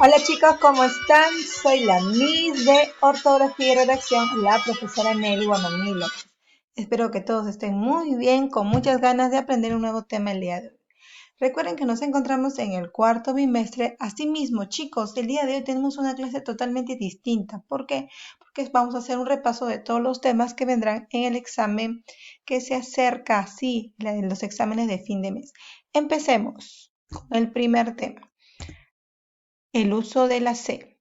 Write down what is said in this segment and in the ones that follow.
Hola chicos, ¿cómo están? Soy la Miss de Ortografía y Redacción, la profesora Nelly Guamani López. Espero que todos estén muy bien, con muchas ganas de aprender un nuevo tema el día de hoy. Recuerden que nos encontramos en el cuarto bimestre. Asimismo, chicos, el día de hoy tenemos una clase totalmente distinta. ¿Por qué? Porque vamos a hacer un repaso de todos los temas que vendrán en el examen que se acerca, sí, los exámenes de fin de mes. Empecemos con el primer tema. El uso de la C.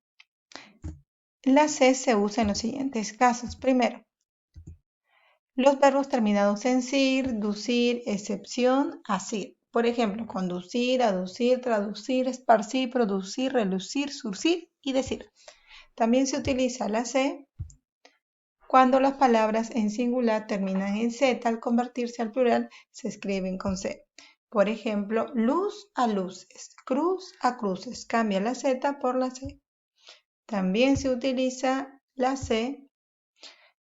La C se usa en los siguientes casos. Primero, los verbos terminados en cir, ducir, excepción, asir. Por ejemplo, conducir, aducir, traducir, esparcir, producir, relucir, surcir y decir. También se utiliza la C cuando las palabras en singular terminan en Z. Al convertirse al plural, se escriben con C. Por ejemplo, luz a luces, cruz a cruces. Cambia la Z por la C. También se utiliza la C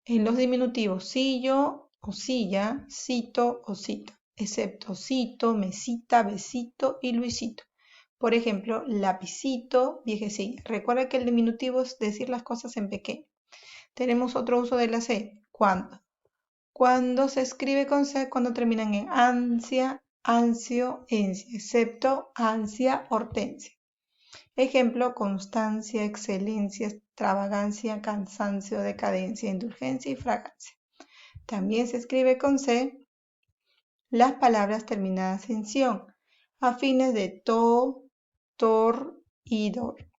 en los diminutivos sillo o silla, cito o cita, excepto cito, mesita, besito y Luisito. Por ejemplo, lapicito, viejecilla. Recuerda que el diminutivo es decir las cosas en pequeño. Tenemos otro uso de la C. ¿Cuándo? Cuando se escribe con C, cuando terminan en ansia, ansio, encia, excepto ansia, hortensia. Ejemplo, constancia, excelencia, extravagancia, cansancio, decadencia, indulgencia y fragancia. También se escribe con C las palabras terminadas en ción, afines de to, tor y dor.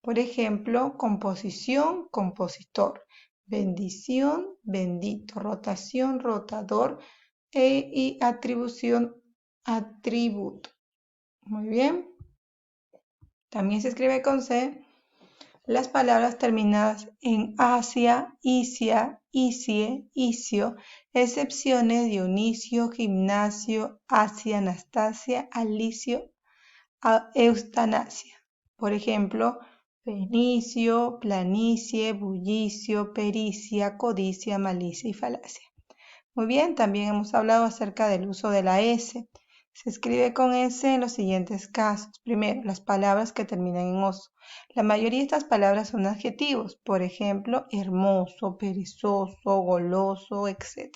Por ejemplo, composición, compositor, bendición, bendito, rotación, rotador y atribución, atributo. Muy bien. También se escribe con C las palabras terminadas en asia, isia, isie, isio, excepciones Dionisio, gimnasio, asia, Anastasia, Alicio, Eustanasia. Por ejemplo, fenicio, planicie, bullicio, pericia, codicia, malicia y falacia. Muy bien, también hemos hablado acerca del uso de la S. Se escribe con S en los siguientes casos. Primero, las palabras que terminan en oso. La mayoría de estas palabras son adjetivos, por ejemplo, hermoso, perezoso, goloso, etc.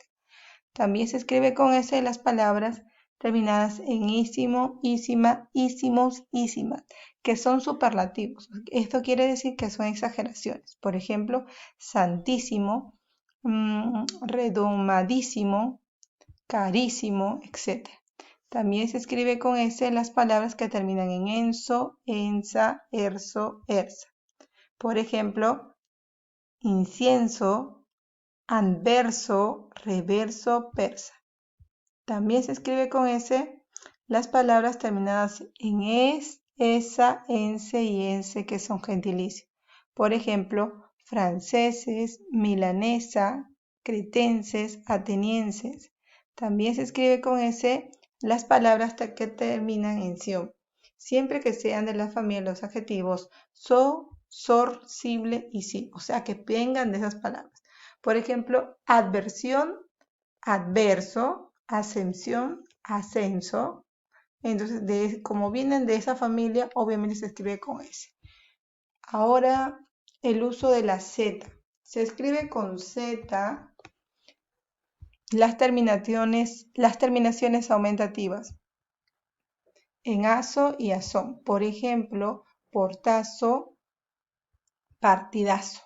También se escribe con S las palabras terminadas en ísimo, ísima, ísimos, ísimas, que son superlativos. Esto quiere decir que son exageraciones. Por ejemplo, santísimo, redomadísimo, carísimo, etc. También se escribe con S las palabras que terminan en enso, ensa, erso, ersa. Por ejemplo, incienso, anverso, reverso, persa. También se escribe con S las palabras terminadas en es, esa, ense y ense, que son gentilicios. Por ejemplo, franceses, milanesa, cretenses, atenienses. También se escribe con S las palabras que terminan en sion, siempre que sean de la familia de los adjetivos so, sor, sible y si, o sea que vengan de esas palabras. Por ejemplo, adversión, adverso, ascensión, ascenso. Entonces, como vienen de esa familia, obviamente se escribe con S. Ahora, el uso de la Z. Se escribe con Z las terminaciones aumentativas en aso y azón. Por ejemplo, portazo, partidazo.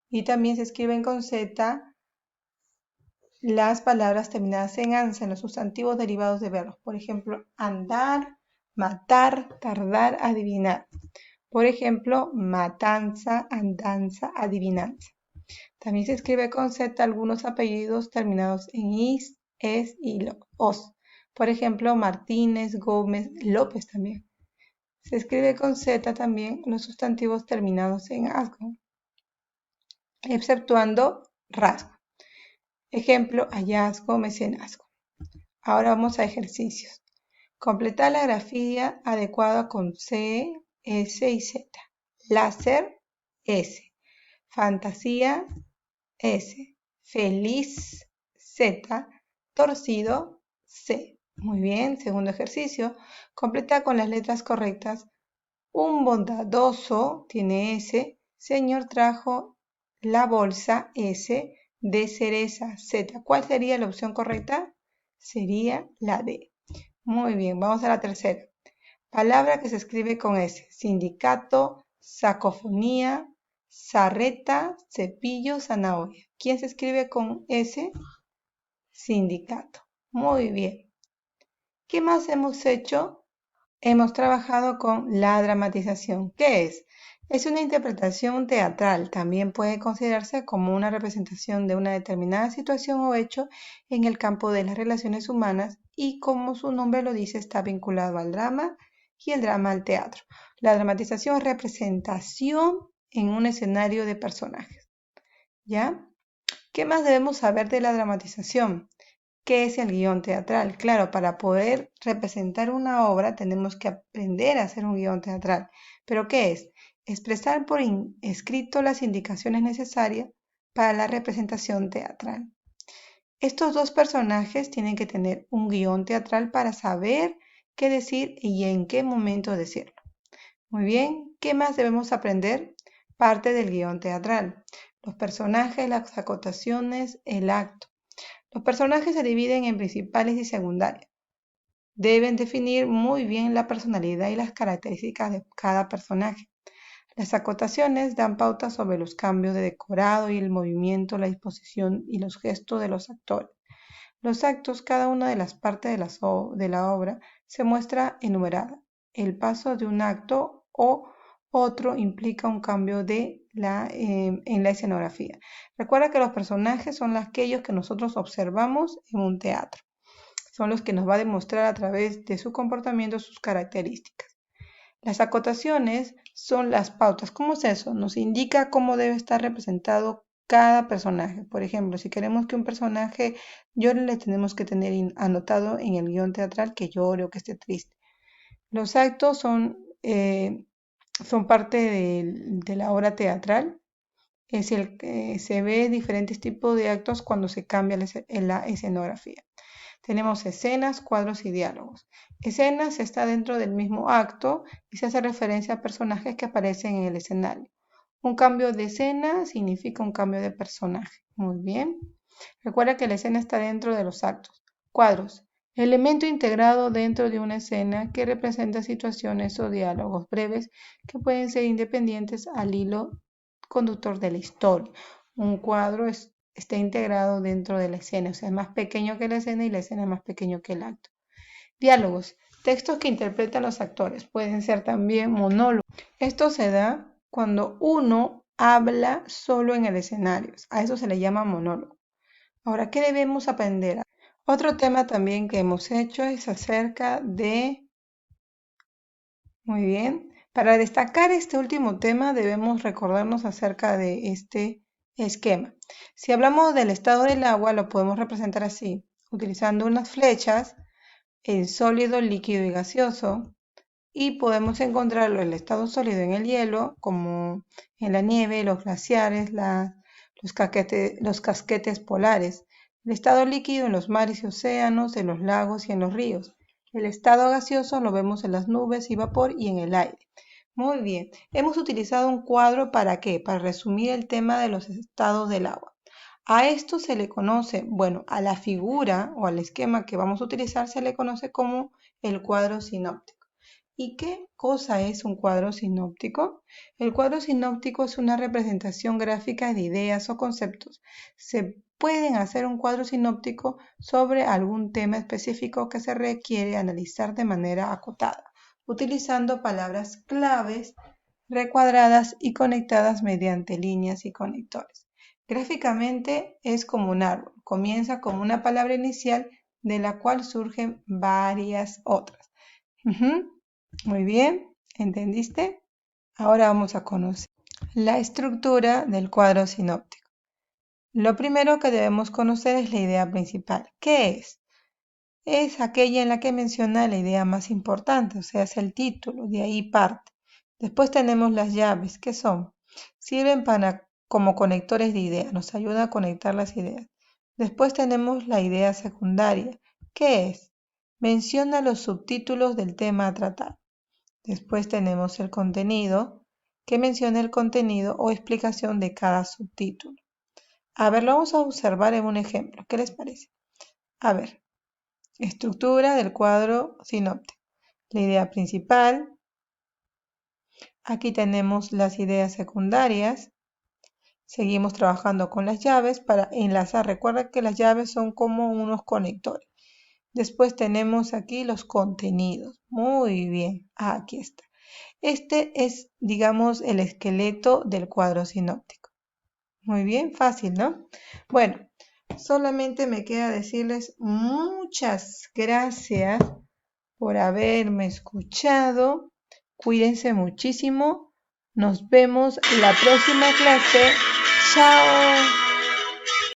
Y también se escriben con Z las palabras terminadas en ansa en los sustantivos derivados de verbos. Por ejemplo, andar, matar, tardar, adivinar. Por ejemplo, matanza, andanza, adivinanza. También se escribe con Z algunos apellidos terminados en is, es y os. Por ejemplo, Martínez, Gómez, López también. Se escribe con Z también los sustantivos terminados en asgo, exceptuando rasgo. Ejemplo, hallazgo, mecenazgo. Ahora vamos a ejercicios. Completar la grafía adecuada con C, S y Z. Láser, S. Fantasía, S. Feliz, Z. Torcido, C. Muy bien, segundo ejercicio. Completa con las letras correctas Un bondadoso tiene S. Señor trajo la bolsa S de cereza Z. ¿Cuál sería la opción correcta? Sería la D. Muy bien, vamos a la tercera. Palabra que se escribe con S. Sindicato, sacofonía, sarreta, cepillo, zanahoria. ¿Quién se escribe con S? Sindicato. Muy bien. ¿Qué más hemos hecho? Hemos trabajado con la dramatización. ¿Qué es? Es una interpretación teatral. También puede considerarse como una representación de una determinada situación o hecho en el campo de las relaciones humanas y, como su nombre lo dice, está vinculado al drama y el drama al teatro. La dramatización es representación en un escenario de personajes. ¿Ya? ¿Qué más debemos saber de la dramatización? ¿Qué es el guión teatral? Claro, para poder representar una obra tenemos que aprender a hacer un guión teatral. ¿Pero qué es? Expresar por escrito las indicaciones necesarias para la representación teatral. Estos dos personajes tienen que tener un guión teatral para saber qué decir y en qué momento decirlo. Muy bien, ¿qué más debemos aprender? Parte del guión teatral. Los personajes, las acotaciones, el acto. Los personajes se dividen en principales y secundarias. Deben definir muy bien la personalidad y las características de cada personaje. Las acotaciones dan pautas sobre los cambios de decorado y el movimiento, la disposición y los gestos de los actores. Los actos, cada una de las partes de la obra, se muestra enumerada. El paso de un acto o otro implica un cambio en la escenografía. Recuerda que los personajes son aquellos que nosotros observamos en un teatro. Son los que nos va a demostrar a través de su comportamiento sus características. Las acotaciones son las pautas. ¿Cómo es eso? Nos indica cómo debe estar representado cada personaje. Por ejemplo, si queremos que un personaje llore, le tenemos que tener anotado en el guión teatral que llore o que esté triste. Los actos son parte de la obra teatral. Se ve diferentes tipos de actos cuando se cambia la escenografía. Tenemos escenas, cuadros y diálogos. Escenas está dentro del mismo acto y se hace referencia a personajes que aparecen en el escenario. Un cambio de escena significa un cambio de personaje. Muy bien. Recuerda que la escena está dentro de los actos. Cuadros. Elemento integrado dentro de una escena que representa situaciones o diálogos breves que pueden ser independientes al hilo conductor de la historia. Un cuadro está integrado dentro de la escena, o sea, es más pequeño que la escena y la escena es más pequeño que el acto. Diálogos, textos que interpretan los actores, pueden ser también monólogos. Esto se da cuando uno habla solo en el escenario, a eso se le llama monólogo. Ahora, ¿qué debemos aprender? Otro tema también que hemos hecho es acerca de... Muy bien. Para destacar este último tema debemos recordarnos acerca de este esquema. Si hablamos del estado del agua, lo podemos representar así, utilizando unas flechas en sólido, líquido y gaseoso, y podemos encontrarlo en el estado sólido en el hielo, como en la nieve, los glaciares, los casquetes polares. El estado líquido en los mares y océanos, en los lagos y en los ríos. El estado gaseoso lo vemos en las nubes y vapor y en el aire. Muy bien, hemos utilizado un cuadro ¿para qué? Para resumir el tema de los estados del agua. A esto se le conoce, bueno, a la figura o al esquema que vamos a utilizar se le conoce como el cuadro sinóptico. ¿Y qué cosa es un cuadro sinóptico? El cuadro sinóptico es una representación gráfica de ideas o conceptos. Se pueden hacer un cuadro sinóptico sobre algún tema específico que se requiere analizar de manera acotada, utilizando palabras claves recuadradas y conectadas mediante líneas y conectores. Gráficamente es como un árbol. Comienza como una palabra inicial de la cual surgen varias otras. Muy bien, ¿entendiste? Ahora vamos a conocer la estructura del cuadro sinóptico. Lo primero que debemos conocer es la idea principal. ¿Qué es? Es aquella en la que menciona la idea más importante, o sea, es el título, de ahí parte. Después tenemos las llaves, ¿qué son? Sirven como conectores de ideas, nos ayuda a conectar las ideas. Después tenemos la idea secundaria. ¿Qué es? Menciona los subtítulos del tema a tratar. Después tenemos el contenido, que menciona el contenido o explicación de cada subtítulo. A ver, lo vamos a observar en un ejemplo. ¿Qué les parece? A ver, estructura del cuadro sinóptico. La idea principal. Aquí tenemos las ideas secundarias. Seguimos trabajando con las llaves para enlazar. Recuerda que las llaves son como unos conectores. Después tenemos aquí los contenidos. Muy bien, aquí está. Este es, digamos, el esqueleto del cuadro sinóptico. Muy bien, fácil, ¿no? Bueno, solamente me queda decirles muchas gracias por haberme escuchado. Cuídense muchísimo. Nos vemos la próxima clase. Chao.